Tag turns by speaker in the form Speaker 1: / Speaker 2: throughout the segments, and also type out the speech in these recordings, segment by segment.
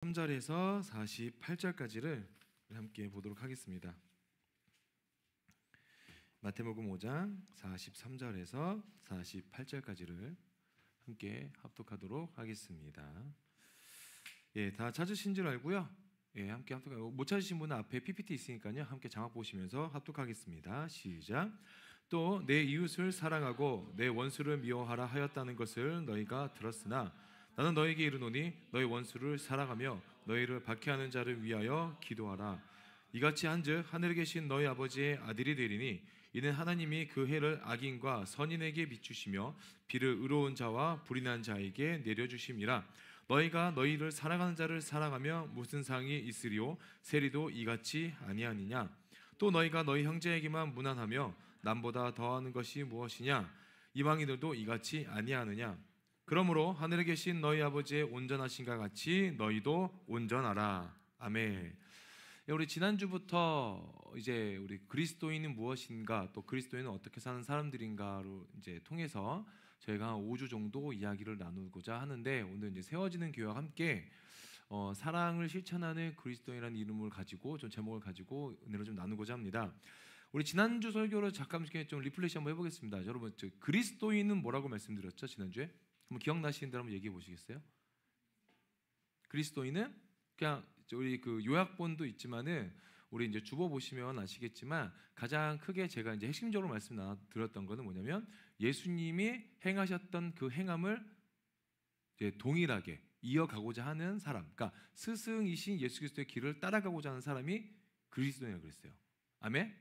Speaker 1: 3절에서 48절까지를 함께 보도록 하겠습니다. 마태복음 5장 43절에서 48절까지를 함께 합독하도록 하겠습니다. 다 찾으신 줄 알고요. 함께 합독하고 못 찾으신 분은 앞에 PPT 있으니까요. 함께 장막 보시면서 합독하겠습니다. 시작. 또 내 이웃을 사랑하고 내 원수를 미워하라 하였다는 것을 너희가 들었으나 나는 너희에게 이르노니 너희 원수를 사랑하며 너희를 박해하는 자를 위하여 기도하라. 이같이 한즉 하늘에 계신 너희 아버지의 아들이 되리니 이는 하나님이 그 해를 악인과 선인에게 비추시며 비를 의로운 자와 불이 난 자에게 내려주심이라. 너희가 너희를 사랑하는 자를 사랑하며 무슨 상이 있으리요? 세리도 이같이 아니하느냐? 또 너희가 너희 형제에게만 무난하며 남보다 더하는 것이 무엇이냐? 이방인들도 이같이 아니하느냐? 그러므로 하늘에 계신 너희 아버지의 온전하신가 같이 너희도 온전하라. 아멘. 우리 지난주부터 이제 우리 그리스도인은 무엇인가, 또 그리스도인은 어떻게 사는 사람들인가로 이제 통해서 저희가 한 5주 정도 이야기를 나누고자 하는데, 오늘 이제 세워지는 교회와 함께 사랑을 실천하는 그리스도인이라는 이름을 가지고 좀 제목을 가지고 은혜를 좀 나누고자 합니다. 우리 지난주 설교를 잠깐씩 좀 리플레시 한번 해보겠습니다. 여러분, 그리스도인은 뭐라고 말씀드렸죠 지난주에? 한번 기억나시는 대로 한번 얘기해 보시겠어요? 그리스도인은 그냥 우리 그 요약본도 있지만은 우리 이제 주보 보시면 아시겠지만 가장 크게 제가 이제 핵심적으로 말씀 드렸던 거는 뭐냐면 예수님이 행하셨던 그 행함을 이제 동일하게 이어가고자 하는 사람, 그러니까 스승이신 예수 그리스도의 길을 따라가고자 하는 사람이 그리스도인이라고 그랬어요. 아멘.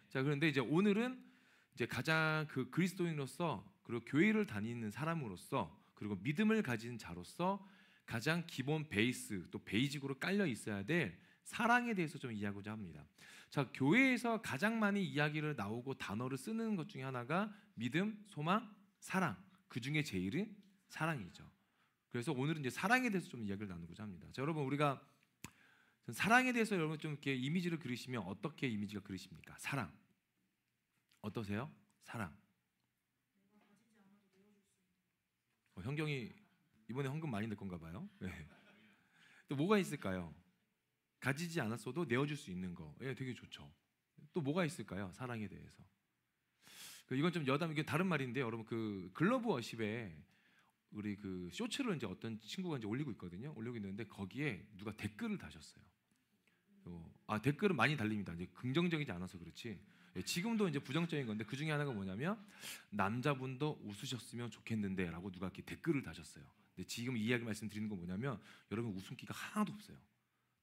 Speaker 1: 자, 그런데 이제 오늘은 이제 가장 그 그리스도인으로서, 그리고 교회를 다니는 사람으로서, 그리고 믿음을 가진 자로서 가장 기본 베이스, 또 베이직으로 깔려 있어야 될 사랑에 대해서 좀 이야기하고자 합니다. 자, 교회에서 가장 많이 이야기를 나오고 단어를 쓰는 것 중에 하나가 믿음, 소망, 사랑. 그 중에 제일은 사랑이죠. 그래서 오늘은 이제 사랑에 대해서 좀 이야기를 나누고자 합니다. 자, 여러분, 우리가 사랑에 대해서 여러분 좀 이렇게 이미지를 그리시면 어떻게 이미지가 그리십니까? 사랑. 어떠세요? 사랑. 현경이 이번에 헌금 많이 낼 건가 봐요. 네. 또 뭐가 있을까요? 가지지 않았어도 내어줄 수 있는 거. 되게 좋죠. 또 뭐가 있을까요? 사랑에 대해서. 이건 좀 여담, 이게 다른 말인데, 여러분 그 글러브 워십에 우리 그 쇼츠를 이제 어떤 친구가 이제 올리고 있거든요. 올리고 있는데 거기에 누가 댓글을 다셨어요. 댓글은 많이 달립니다. 이제 긍정적이지 않아서 그렇지. 지금도 이제 부정적인 건데 그 중에 하나가 뭐냐면 남자분도 웃으셨으면 좋겠는데라고 누가 이렇게 댓글을 다셨어요. 근데 지금 이 이야기 말씀드리는 건 뭐냐면 여러분 웃음기가 하나도 없어요.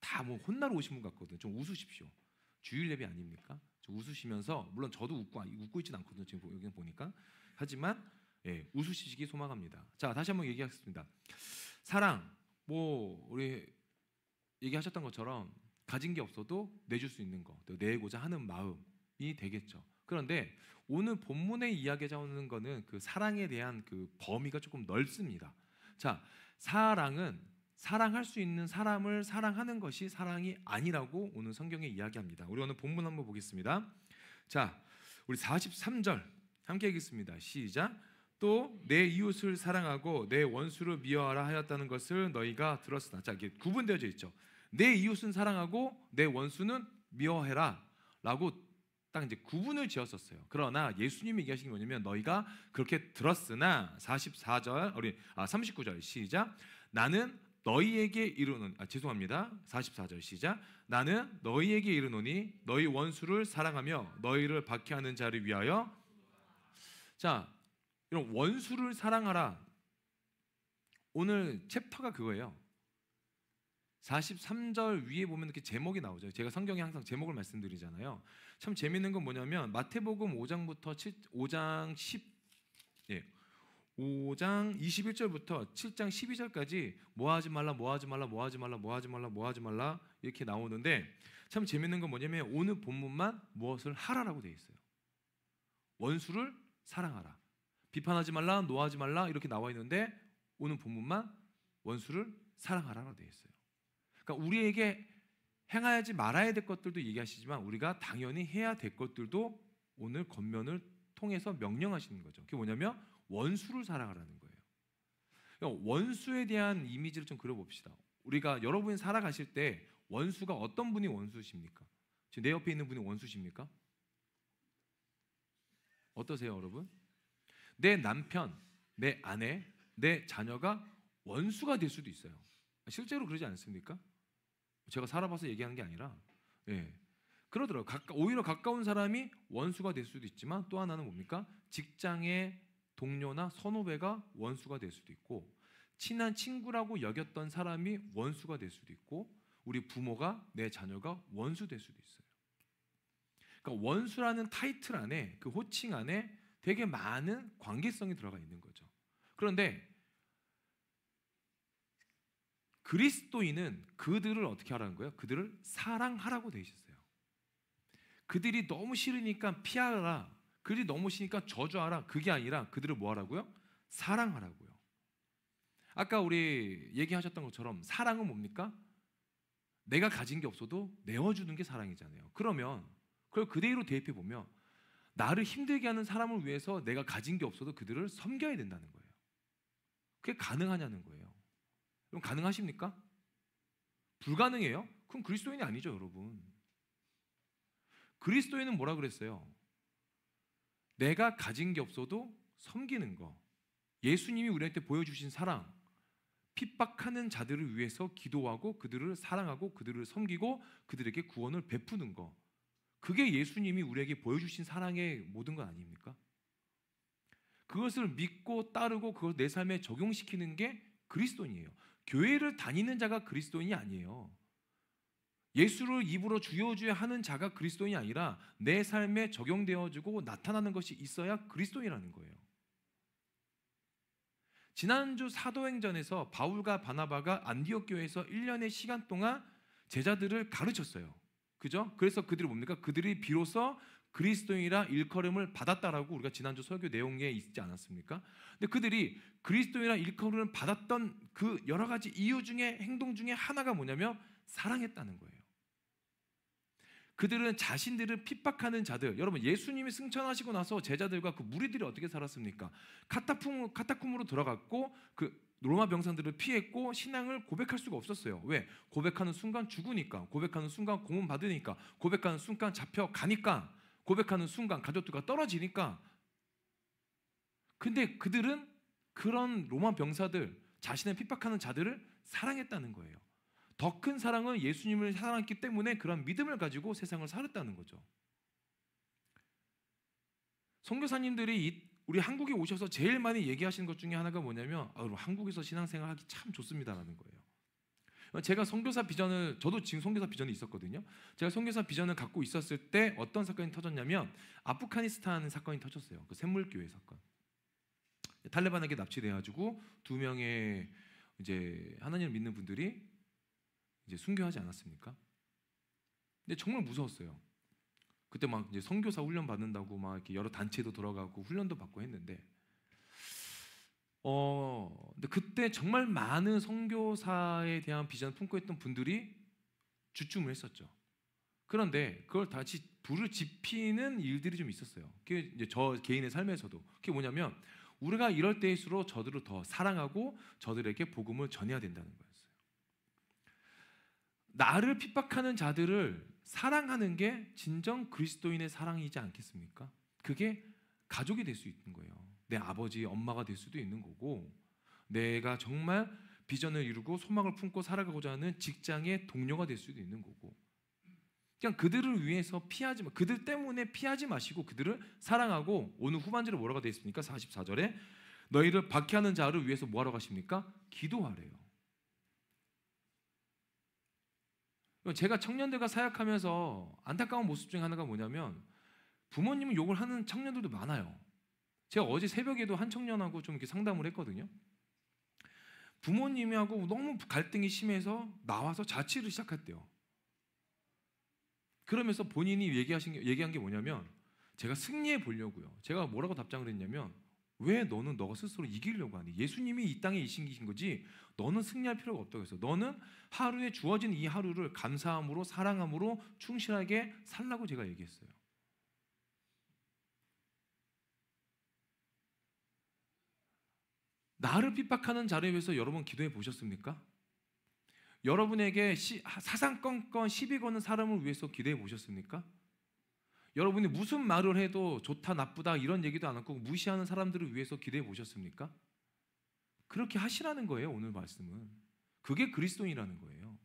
Speaker 1: 다 뭐 혼나러 오신 분 같거든요. 좀 웃으십시오. 주일 예배 아닙니까? 좀 웃으시면서, 물론 저도 웃고 있진 않거든요. 지금 여기 보니까. 하지만 웃으시기 소망합니다. 자, 다시 한번 얘기하겠습니다. 사랑, 우리 얘기하셨던 것처럼 가진 게 없어도 내줄 수 있는 거, 또 내고자 하는 마음이 되겠죠. 그런데 오늘 본문에 이야기하는 거는 그 사랑에 대한 그 범위가 조금 넓습니다. 자, 사랑은 사랑할 수 있는 사람을 사랑하는 것이 사랑이 아니라고 오늘 성경에 이야기합니다. 우리 오늘 본문 한번 보겠습니다. 자, 우리 43절 함께 읽겠습니다. 시작. 또 내 이웃을 사랑하고 내 원수를 미워하라 하였다는 것을 너희가 들었으나. 자, 이게 구분되어져 있죠. 내 이웃은 사랑하고 내 원수는 미워해라 라고 딱 이제 구분을 지었었어요. 그러나 예수님이 얘기하신 게 뭐냐면 너희가 그렇게 들었으나 39절 시작. 나는 너희에게 이르노니, 죄송합니다. 44절 시작. 나는 너희에게 이르노니 너희 원수를 사랑하며 너희를 박해하는 자를 위하여. 자, 이런 원수를 사랑하라. 오늘 챕터가 그거예요. 43절 위에 보면 이렇게 제목이 나오죠. 제가 성경에 항상 제목을 말씀드리잖아요. 참 재밌는 건 뭐냐면 마태복음 5장부터 5장 21절부터 7장 12절까지 뭐하지 말라 뭐하지 말라 뭐하지 말라 뭐하지 말라 뭐하지 말라 이렇게 나오는데, 참 재밌는 건 뭐냐면 오늘 본문만 무엇을 하라라고 되어 있어요. 원수를 사랑하라, 비판하지 말라, 노하지 말라 이렇게 나와 있는데 오늘 본문만 원수를 사랑하라고 되어 있어요. 그러니까 우리에게 행하지 말아야 될 것들도 얘기하시지만 우리가 당연히 해야 될 것들도 오늘 권면을 통해서 명령하시는 거죠. 그게 뭐냐면 원수를 사랑하라는 거예요. 원수에 대한 이미지를 좀 그려봅시다. 우리가 여러분이 살아가실 때 원수가 어떤 분이 원수십니까? 지금 내 옆에 있는 분이 원수십니까? 어떠세요, 여러분? 내 남편, 내 아내, 내 자녀가 원수가 될 수도 있어요. 실제로 그러지 않습니까? 제가 살아봐서 얘기하는 게 아니라, 예, 그러더라고요. 오히려 가까운 사람이 원수가 될 수도 있지만, 또 하나는 뭡니까? 직장의 동료나 선후배가 원수가 될 수도 있고, 친한 친구라고 여겼던 사람이 원수가 될 수도 있고, 우리 부모가 내 자녀가 원수 될 수도 있어요. 그러니까 원수라는 타이틀 안에, 그 호칭 안에 되게 많은 관계성이 들어가 있는 거죠. 그런데 그리스도인은 그들을 어떻게 하라는 거예요? 그들을 사랑하라고 되어 있었어요. 그들이 너무 싫으니까 피하라, 그들이 너무 싫으니까 저주하라, 그게 아니라 그들을 뭐 하라고요? 사랑하라고요. 아까 우리 얘기하셨던 것처럼 사랑은 뭡니까? 내가 가진 게 없어도 내어주는 게 사랑이잖아요. 그러면 그걸 그대로 대입해 보면 나를 힘들게 하는 사람을 위해서 내가 가진 게 없어도 그들을 섬겨야 된다는 거예요. 그게 가능하냐는 거예요. 그럼 가능하십니까? 불가능해요? 그럼 그리스도인이 아니죠, 여러분. 그리스도인은 뭐라 그랬어요? 내가 가진 게 없어도 섬기는 거. 예수님이 우리한테 보여주신 사랑, 핍박하는 자들을 위해서 기도하고 그들을 사랑하고 그들을 섬기고 그들에게 구원을 베푸는 거. 그게 예수님이 우리에게 보여주신 사랑의 모든 것 아닙니까? 그것을 믿고 따르고 그걸 내 삶에 적용시키는 게 그리스도인이에요. 교회를 다니는 자가 그리스도인이 아니에요. 예수를 입으로 주여 주여 하는 자가 그리스도인이 아니라 내 삶에 적용되어지고 나타나는 것이 있어야 그리스도인이라는 거예요. 지난주 사도행전에서 바울과 바나바가 안디옥 교회에서 1년의 시간 동안 제자들을 가르쳤어요. 그죠? 그래서 그들이 뭡니까? 그들이 비로소 그리스도인이라 일컬음을 받았다라고 우리가 지난주 설교 내용에 있지 않았습니까? 근데 그들이 그리스도인이라 일컬음을 받았던 그 여러 가지 이유 중에, 행동 중에 하나가 뭐냐면 사랑했다는 거예요. 그들은 자신들을 핍박하는 자들, 여러분 예수님이 승천하시고 나서 제자들과 그 무리들이 어떻게 살았습니까? 카타콤으로 들어갔고 그 로마 병사들을 피했고 신앙을 고백할 수가 없었어요. 왜? 고백하는 순간 죽으니까, 고백하는 순간 고문 받으니까, 고백하는 순간 잡혀가니까, 고백하는 순간 가족들과 떨어지니까. 근데 그들은 그런 로마 병사들, 자신을 핍박하는 자들을 사랑했다는 거예요. 더 큰 사랑은 예수님을 사랑했기 때문에 그런 믿음을 가지고 세상을 살았다는 거죠. 선교사님들이 우리 한국에 오셔서 제일 많이 얘기하시는 것 중에 하나가 뭐냐면 한국에서 신앙생활 하기 참 좋습니다라는 거예요. 제가 선교사 비전을, 저도 지금 선교사 비전이 있었거든요. 제가 선교사 비전을 갖고 있었을 때 어떤 사건이 터졌냐면 아프가니스탄 사건이 터졌어요. 그 샘물교회 사건. 탈레반에게 납치돼가지고 2명의 이제 하나님을 믿는 분들이 이제 순교하지 않았습니까? 근데 정말 무서웠어요. 그때 막 이제 선교사 훈련 받는다고 막 이렇게 여러 단체도 들어가고 훈련도 받고 했는데, 근데 그때 정말 많은 선교사에 대한 비전을 품고 있던 분들이 주춤을 했었죠. 그런데 그걸 다시 불을 지피는 일들이 좀 있었어요. 그게 이제 저 개인의 삶에서도. 그게 뭐냐면 우리가 이럴 때일수록 저들을 더 사랑하고 저들에게 복음을 전해야 된다는 거였어요. 나를 핍박하는 자들을 사랑하는 게 진정 그리스도인의 사랑이지 않겠습니까? 그게 가족이 될 수 있는 거예요. 내 아버지, 엄마가 될 수도 있는 거고, 내가 정말 비전을 이루고 소망을 품고 살아가고자 하는 직장의 동료가 될 수도 있는 거고. 그냥 그들을 위해서 그들 때문에 피하지 마시고 그들을 사랑하고, 오늘 후반절에 뭐라고 되어 있습니까? 44절에 너희를 박해하는 자를 위해서 뭐하러 가십니까? 기도하래요. 제가 청년들과 사역하면서 안타까운 모습 중에 하나가 뭐냐면 부모님은 욕을 하는 청년들도 많아요. 제가 어제 새벽에도 한 청년하고 좀 이렇게 상담을 했거든요. 부모님하고 너무 갈등이 심해서 나와서 자취를 시작했대요. 그러면서 본인이 얘기한 게 뭐냐면 제가 승리해 보려고요. 제가 뭐라고 답장을 했냐면 왜 너는 너가 스스로 이기려고 하니? 예수님이 이 땅에 이신기신 거지 너는 승리할 필요가 없다고 해서 너는 하루에 주어진 이 하루를 감사함으로 사랑함으로 충실하게 살라고 제가 얘기했어요. 나를 핍박하는 자를 위해서 여러분 기도해 보셨습니까? 여러분에게 사상권권 시비 거는 사람을 위해서 기도해 보셨습니까? 여러분이 무슨 말을 해도 좋다 나쁘다 이런 얘기도 안 하고 무시하는 사람들을 위해서 기도해 보셨습니까? 그렇게 하시라는 거예요. 오늘 말씀은. 그게 그리스도인이라는 거예요.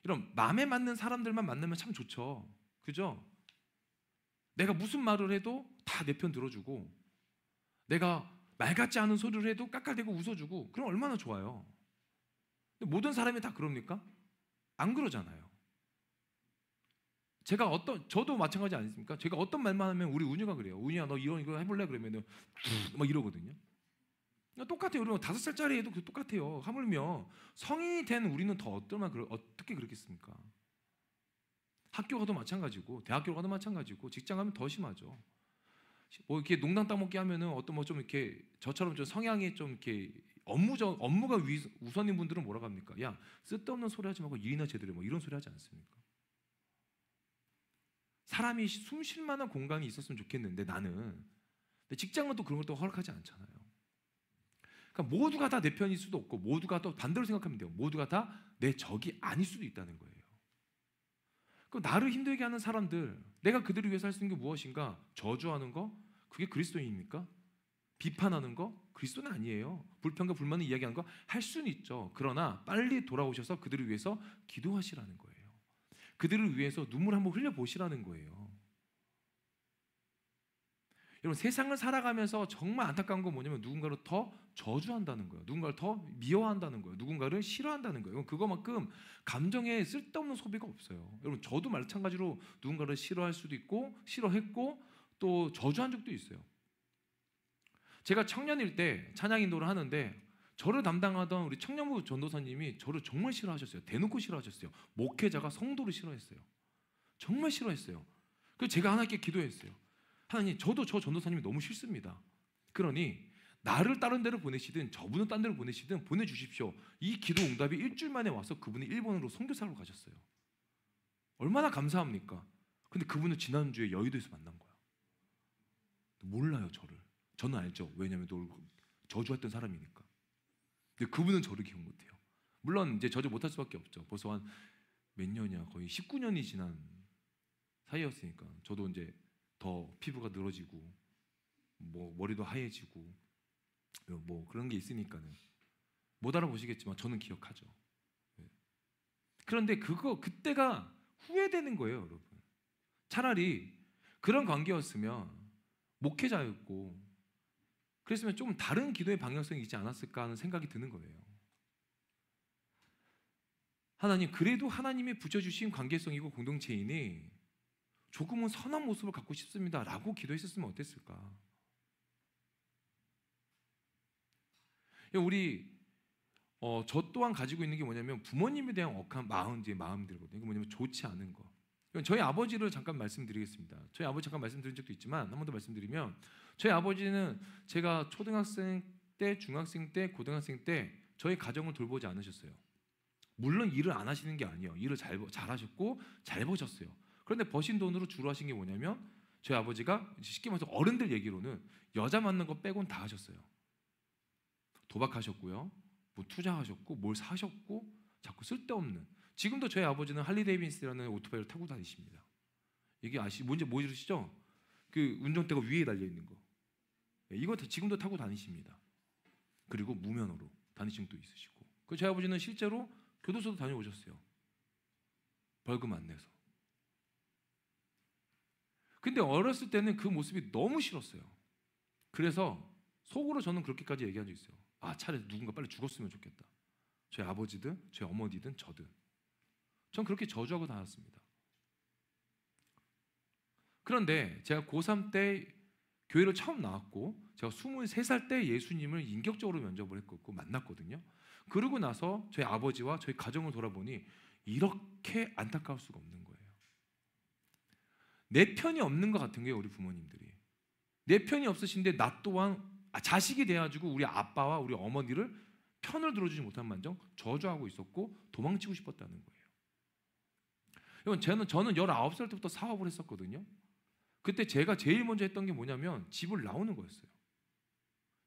Speaker 1: 이런 마음에 맞는 사람들만 만나면 참 좋죠. 그죠? 내가 무슨 말을 해도 다 내 편 들어주고, 내가 말 같지 않은 소리를 해도 깎아대고 웃어주고, 그럼 얼마나 좋아요. 근데 모든 사람이 다 그럽니까? 안 그러잖아요. 저도 마찬가지 아니십니까? 제가 어떤 말만 하면 우리 운유가 그래요. 운유야 너 이거 해볼래? 그러면은 막 이러거든요. 똑같아요. 우리는 5살짜리 애도 똑같아요. 하물며 성인이 된 우리는 더 어떻게 그렇겠습니까? 학교 가도 마찬가지고, 대학교 가도 마찬가지고, 직장 가면 더 심하죠. 뭐 이렇게 농담 따먹기 하면은 어떤 뭐 좀 이렇게 저처럼 좀 성향이 좀 이렇게 업무가 우선인 분들은 뭐라고 합니까? 야, 쓸데없는 소리 하지 말고 일이나 제대로 해. 뭐 이런 소리 하지 않습니까? 사람이 숨 쉴 만한 공간이 있었으면 좋겠는데 나는. 근데 직장은 또 그런 걸 또 허락하지 않잖아요. 그러니까 모두가 다 내 편일 수도 없고, 모두가 또 반대로 생각하면 돼요. 모두가 다 내 적이 아닐 수도 있다는 거예요. 그럼 나를 힘들게 하는 사람들, 내가 그들을 위해서 할 수 있는 게 무엇인가? 저주하는 거? 그게 그리스도인입니까? 비판하는 거? 그리스도는 아니에요. 불평과 불만을 이야기하는 거 할 수는 있죠. 그러나 빨리 돌아오셔서 그들을 위해서 기도하시라는 거예요. 그들을 위해서 눈물 한번 흘려보시라는 거예요. 여러분, 세상을 살아가면서 정말 안타까운 건 뭐냐면 누군가를 더 저주한다는 거예요. 누군가를 더 미워한다는 거예요. 누군가를 싫어한다는 거예요. 그거만큼 감정에 쓸데없는 소비가 없어요. 여러분, 저도 마찬가지로 누군가를 싫어할 수도 있고 싫어했고 또 저주한 적도 있어요. 제가 청년일 때 찬양 인도를 하는데 저를 담당하던 우리 청년부 전도사님이 저를 정말 싫어하셨어요. 대놓고 싫어하셨어요. 목회자가 성도를 싫어했어요. 정말 싫어했어요. 그래서 제가 하나님께 기도했어요. 하나님, 저도 저 전도사님이 너무 싫습니다. 그러니 나를 다른 데로 보내시든 저분은 딴 데로 보내시든 보내주십시오. 이 기도 응답이 일주일 만에 와서 그분이 일본으로 선교사로 가셨어요. 얼마나 감사합니까? 근데 그분은 지난주에 여의도에서 만난 거야. 몰라요, 저를. 저는 알죠. 왜냐하면 저주했던 사람이니까. 근데 그분은 저를 기억 못해요. 물론 이제 저주 못할 수밖에 없죠. 벌써 한 몇 년이야, 거의 19년이 지난 사이였으니까. 저도 이제 더 피부가 늘어지고 뭐 머리도 하얘지고 뭐 그런 게 있으니까는 못 알아보시겠지만 저는 기억하죠. 그런데 그때가 후회되는 거예요, 여러분. 차라리 그런 관계였으면 목회자였고 그랬으면 좀 다른 기도의 방향성이 있지 않았을까 하는 생각이 드는 거예요. 하나님, 그래도 하나님이 붙여주신 관계성이고 공동체이니 조금은 선한 모습을 갖고 싶습니다 라고 기도했었으면 어땠을까? 우리 저 또한 가지고 있는 게 뭐냐면 부모님에 대한 억한 마음들이거든요. 이게 뭐냐면 좋지 않은 거. 저희 아버지를 잠깐 말씀드리겠습니다. 저희 아버지 잠깐 말씀드린 적도 있지만 한 번 더 말씀드리면, 저희 아버지는 제가 초등학생 때, 중학생 때, 고등학생 때 저희 가정을 돌보지 않으셨어요. 물론 일을 안 하시는 게 아니에요. 일을 잘하셨고 잘 버셨어요. 그런데 버신 돈으로 주로 하신 게 뭐냐면 저희 아버지가 쉽게 말해서 어른들 얘기로는 여자 맞는 거 빼곤 다 하셨어요. 도박하셨고요, 뭐 투자하셨고, 뭘 사셨고, 자꾸 쓸데없는. 지금도 저희 아버지는 할리 데이비슨이라는 오토바이를 타고 다니십니다. 이게 뭔지 모르시죠? 그 운전대가 위에 달려 있는 거. 이거 지금도 타고 다니십니다. 그리고 무면허로 다니신 분도 있으시고. 그 저희 아버지는 실제로 교도소도 다녀오셨어요. 벌금 안 내서. 근데 어렸을 때는 그 모습이 너무 싫었어요. 그래서 속으로 저는 그렇게까지 얘기한 적 있어요. 차라리 누군가 빨리 죽었으면 좋겠다. 저희 아버지든 저희 어머니든 저든. 전 그렇게 저주하고 다녔습니다. 그런데 제가 고3 때 교회를 처음 나왔고 제가 23살 때 예수님을 인격적으로 면접을 했고 만났거든요. 그러고 나서 저희 아버지와 저희 가정을 돌아보니 이렇게 안타까울 수가 없는 거예요. 내 편이 없는 것 같은 거예요, 우리 부모님들이. 내 편이 없으신데 나 또한 자식이 돼가지고 우리 아빠와 우리 어머니를 편을 들어주지 못한 만정 저주하고 있었고 도망치고 싶었다는 거예요. 저는 19살 때부터 사업을 했었거든요. 그때 제가 제일 먼저 했던 게 뭐냐면 집을 나오는 거였어요.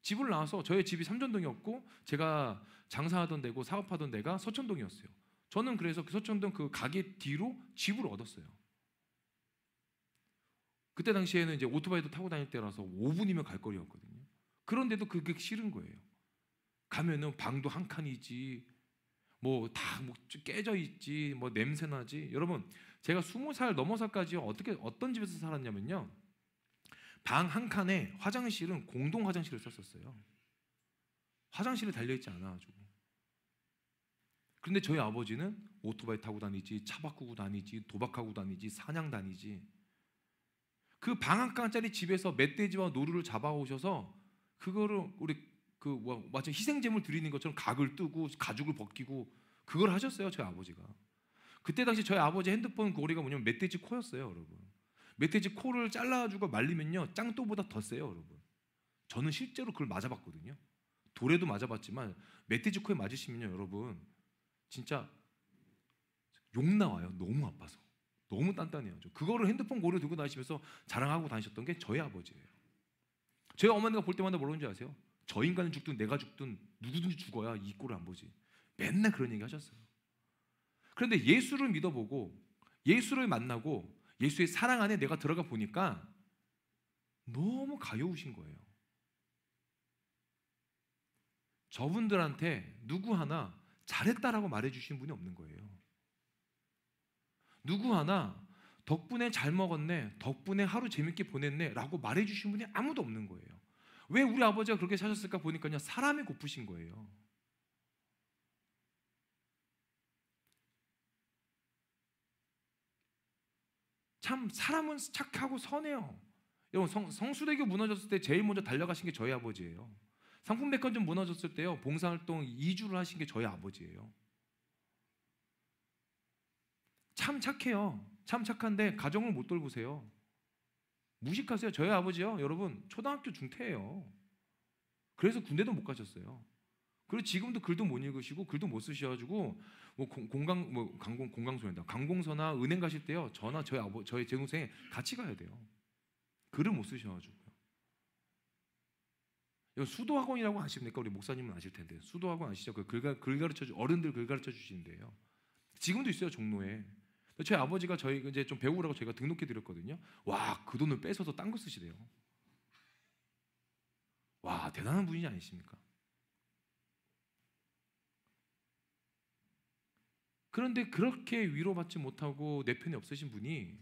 Speaker 1: 집을 나와서 저희 집이 삼전동이었고 제가 장사하던 데고 사업하던 데가 서천동이었어요. 저는 그래서 그 서천동 그 가게 뒤로 집을 얻었어요. 그때 당시에는 이제 오토바이도 타고 다닐 때라서 5분이면 갈 거리였거든요. 그런데도 그게 싫은 거예요. 가면은 방도 한 칸이지, 뭐 다 뭐 깨져 있지, 뭐 냄새 나지. 여러분, 제가 20살 넘어서까지 어떤 집에서 살았냐면요, 방 한 칸에 화장실은 공동 화장실을 썼었어요. 화장실이 달려있지 않아가지고. 그런데 저희 아버지는 오토바이 타고 다니지, 차 바꾸고 다니지, 도박하고 다니지, 사냥 다니지. 그 방 한 칸짜리 집에서 멧돼지와 노루를 잡아오셔서 그거를 우리 마치 희생제물 드리는 것처럼 각을 뜨고 가죽을 벗기고 그걸 하셨어요, 저희 아버지가. 그때 당시 저희 아버지 핸드폰 고리가 뭐냐면 멧돼지 코였어요, 여러분. 멧돼지 코를 잘라주고 말리면요, 짱또보다 더 세요, 여러분. 저는 실제로 그걸 맞아봤거든요. 돌에도 맞아봤지만 멧돼지 코에 맞으시면요, 여러분 진짜 욕 나와요. 너무 아파서. 너무 단단해요. 그거를 핸드폰 고리를 들고 다니시면서 자랑하고 다니셨던 게 저희 아버지예요. 저희 어머니가 볼 때마다 뭐라는 줄 아세요? 저 인간은 죽든 내가 죽든 누구든지 죽어야 이 꼴을 안 보지. 맨날 그런 얘기 하셨어요. 그런데 예수를 믿어보고 예수를 만나고 예수의 사랑 안에 내가 들어가 보니까 너무 가여우신 거예요. 저분들한테 누구 하나 잘했다라고 말해주신 분이 없는 거예요. 누구 하나 덕분에 잘 먹었네, 덕분에 하루 재밌게 보냈네 라고 말해주신 분이 아무도 없는 거예요. 왜 우리 아버지가 그렇게 사셨을까 보니까요, 사람이 고프신 거예요. 참 사람은 착하고 선해요. 여러분, 성수대교 무너졌을 때 제일 먼저 달려가신 게 저희 아버지예요. 상품백화점 무너졌을 때요, 봉사활동 2주를 하신 게 저희 아버지예요. 참 착해요. 참 착한데 가정을 못 돌보세요. 무식하세요. 저희 아버지요, 여러분 초등학교 중퇴예요. 그래서 군대도 못 가셨어요. 그리고 지금도 글도 못 읽으시고 글도 못 쓰셔가지고 관공서나 은행 가실 때요, 저나 저희 제 동생 같이 가야 돼요. 글을 못 쓰셔가지고요. 수도학원이라고 아십니까? 우리 목사님은 아실 텐데 수도학원 아시죠? 어른들 글 가르쳐 주시는데요. 지금도 있어요, 종로에. 저희 아버지가 저희 이제 좀 배우라고 제가 등록해 드렸거든요. 와, 그 돈을 뺏어서 딴 거 쓰시대요. 와, 대단한 분이 아니십니까? 그런데 그렇게 위로받지 못하고 내 편이 없으신 분이,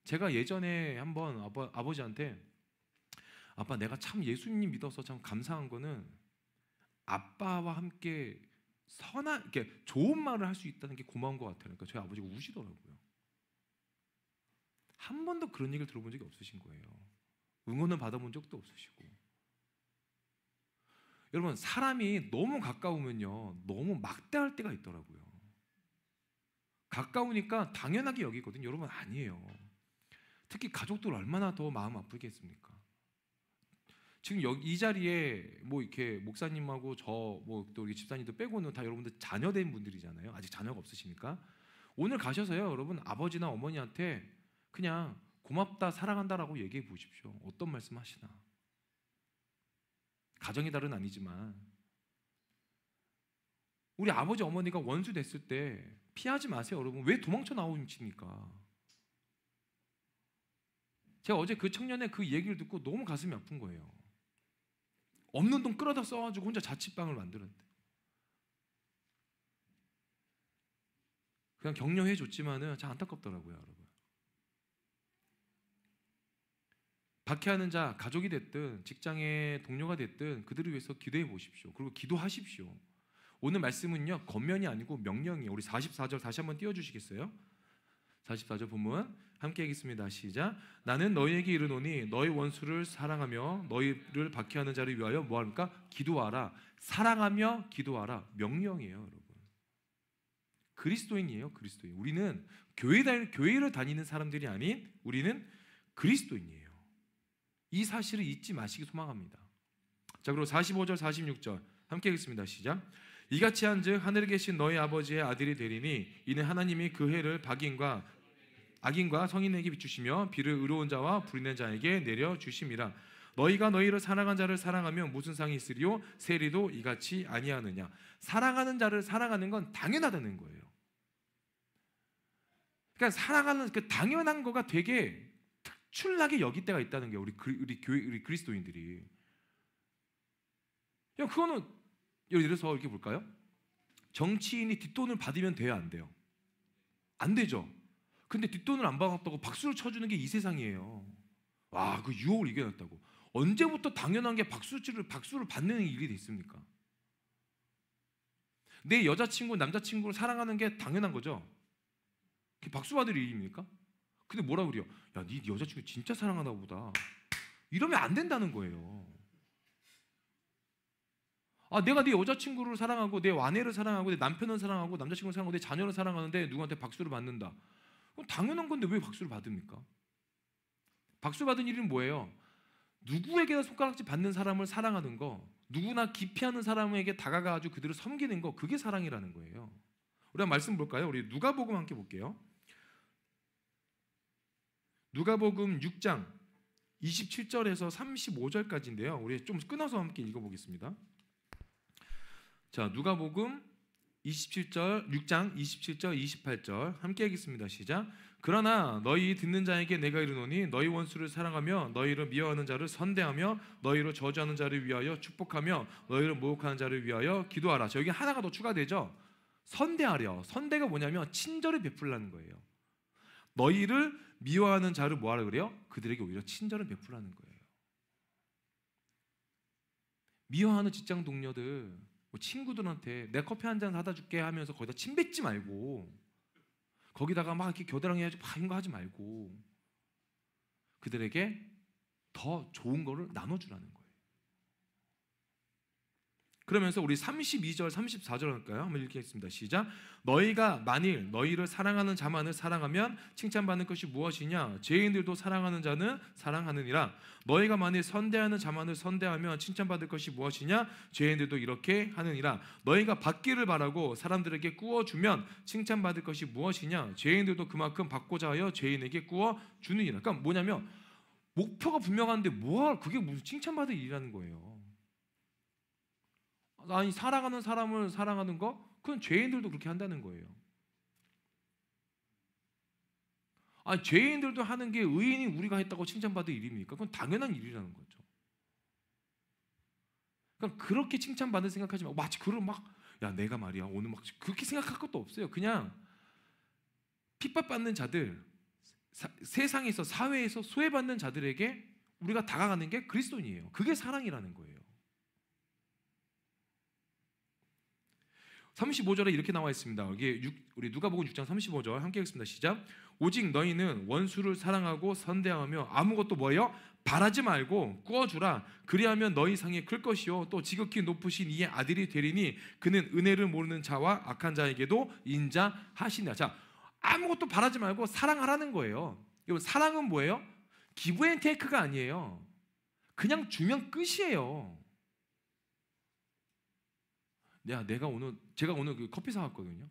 Speaker 1: 제가 예전에 한번 아버지한테 아빠, 내가 참 예수님 믿어서 참 감사한 거는 아빠와 함께 이렇게 좋은 말을 할 수 있다는 게 고마운 것 같아요. 그러니까 저희 아버지가 우시더라고요. 한 번도 그런 얘기를 들어본 적이 없으신 거예요. 응원을 받아본 적도 없으시고. 여러분, 사람이 너무 가까우면요, 너무 막대할 때가 있더라고요. 가까우니까 당연하게 여기거든요. 여러분, 아니에요. 특히 가족들 얼마나 더 마음 아프겠습니까? 지금 이 자리에 뭐 이렇게 목사님하고 저 또 우리 집사님들 빼고는 다 여러분들 자녀된 분들이잖아요. 아직 자녀가 없으십니까? 오늘 가셔서요, 여러분 아버지나 어머니한테 그냥 고맙다, 사랑한다라고 얘기해 보십시오. 어떤 말씀 하시나. 가정의 달은 아니지만 우리 아버지 어머니가 원수 됐을 때 피하지 마세요, 여러분. 왜 도망쳐 나오십니까? 제가 어제 그 청년의 그 얘기를 듣고 너무 가슴이 아픈 거예요. 없는 돈 끌어다 써가지고 혼자 자취방을 만들었는데, 그냥 격려해 줬지만은 참 안타깝더라고요, 여러분. 박해하는 자, 가족이 됐든 직장의 동료가 됐든 그들을 위해서 기도해 보십시오. 그리고 기도하십시오. 오늘 말씀은요, 겉면이 아니고 명령이에요. 우리 44절 다시 한번 띄워주시겠어요? 44절 본문 함께 하겠습니다. 시작. 나는 너희에게 이르노니 너희 원수를 사랑하며 너희를 박해하는 자를 위하여 뭐하니까? 기도하라. 사랑하며 기도하라. 명령이에요, 여러분. 그리스도인이에요, 그리스도인. 우리는 교회를 다니는 사람들이 아닌 우리는 그리스도인이에요. 이 사실을 잊지 마시기 소망합니다. 자, 그리고 45절 46절 함께 하겠습니다. 시작. 이같이 한즉 하늘에 계신 너희 아버지의 아들이 되리니 이는 하나님이 그 해를 악인과 성인에게 비추시며 비를 의로운 자와 불의는 자에게 내려 주심이라. 너희가 너희를 사랑한 자를 사랑하면 무슨 상이 있으리요? 세리도 이같이 아니하느냐. 사랑하는 자를 사랑하는 건 당연하다는 거예요. 그러니까 사랑하는 그 당연한 거가 되게 특출나게 여길 때가 있다는 게 우리 그리스도인들이. 그냥 그거는 예를 들어서 이렇게 볼까요? 정치인이 뒷돈을 받으면 돼요, 안 돼요? 안 되죠. 근데 뒷돈을 안 받았다고 박수를 쳐주는 게 이 세상이에요. 와, 그 유혹을 이겨냈다고. 언제부터 당연한 게 박수를 받는 일이 됐습니까? 내 여자친구, 남자친구를 사랑하는 게 당연한 거죠. 그게 박수 받을 일입니까? 근데 뭐라 그래요? 야, 네 여자친구 진짜 사랑하나 보다. 이러면 안 된다는 거예요. 아, 내가 네 여자친구를 사랑하고 내 아내를 사랑하고 내 남편을 사랑하고 남자친구를 사랑하고 내 자녀를 사랑하는데 누구한테 박수를 받는다. 그건 당연한 건데 왜 박수를 받습니까? 박수 받은 일은 뭐예요? 누구에게나 손가락질 받는 사람을 사랑하는 거, 누구나 기피하는 사람에게 다가가가지고 그들을 섬기는 거, 그게 사랑이라는 거예요. 우리 한번 말씀 볼까요? 우리 누가복음 함께 볼게요. 누가복음 6장 27절에서 35절까지인데요. 우리 좀 끊어서 함께 읽어보겠습니다. 자, 누가복음 6장 27절 28절 함께 읽겠습니다. 시작. 그러나 너희 듣는 자에게 내가 이르노니 너희 원수를 사랑하며 너희를 미워하는 자를 선대하며 너희를 저주하는 자를 위하여 축복하며 너희를 모욕하는 자를 위하여 기도하라. 자, 여기 하나가 더 추가되죠. 선대하려. 선대가 뭐냐면 친절을 베풀라는 거예요. 너희를 미워하는 자를 뭐하라 그래요? 그들에게 오히려 친절을 베풀라는 거예요. 미워하는 직장 동료들, 뭐 친구들한테 내 커피 한 잔 사다 줄게 하면서 거기다 침 뱉지 말고, 거기다가 막 이렇게 겨드랑이 막 이런 거 하지 말고 그들에게 더 좋은 거를 나눠주라는 거예요. 그러면서 우리 32절 34절 할까요? 한번 읽겠습니다. 시작. 너희가 만일 너희를 사랑하는 자만을 사랑하면 칭찬받는 것이 무엇이냐? 죄인들도 사랑하는 자는 사랑하느니라. 너희가 만일 선대하는 자만을 선대하면 칭찬받을 것이 무엇이냐? 죄인들도 이렇게 하느니라. 너희가 받기를 바라고 사람들에게 꾸어주면 칭찬받을 것이 무엇이냐? 죄인들도 그만큼 받고자 하여 죄인에게 꾸어주느니라. 그러니까 뭐냐면 목표가 분명한데 그게 무슨 칭찬받을 일이라는 거예요. 아니, 사랑하는 사람을 사랑하는 거? 그건 죄인들도 그렇게 한다는 거예요. 아니, 죄인들도 하는 게 의인이 우리가 했다고 칭찬받을 일입니까? 그건 당연한 일이라는 거죠. 그러니까 그렇게 칭찬받을 생각하지 말고 마치 그걸 야, 내가 말이야 오늘 막 그렇게 생각할 것도 없어요. 그냥 핍박받는 자들, 세상에서 사회에서 소외받는 자들에게 우리가 다가가는 게 그리스도인이에요. 그게 사랑이라는 거예요. 35절에 이렇게 나와 있습니다. 여기 우리 누가복음 6장 35절 함께 읽습니다. 시작. 오직 너희는 원수를 사랑하고 선대하며 아무것도 뭐예요? 바라지 말고 꾸어주라. 그리하면 너희 상이 클 것이요 또 지극히 높으신 이의 아들이 되리니 그는 은혜를 모르는 자와 악한 자에게도 인자하시니라. 자, 아무것도 바라지 말고 사랑하라는 거예요. 여러분, 사랑은 뭐예요? 기브 앤 테이크가 아니에요. 그냥 주면 끝이에요. 제가 오늘 그 커피 사왔거든요.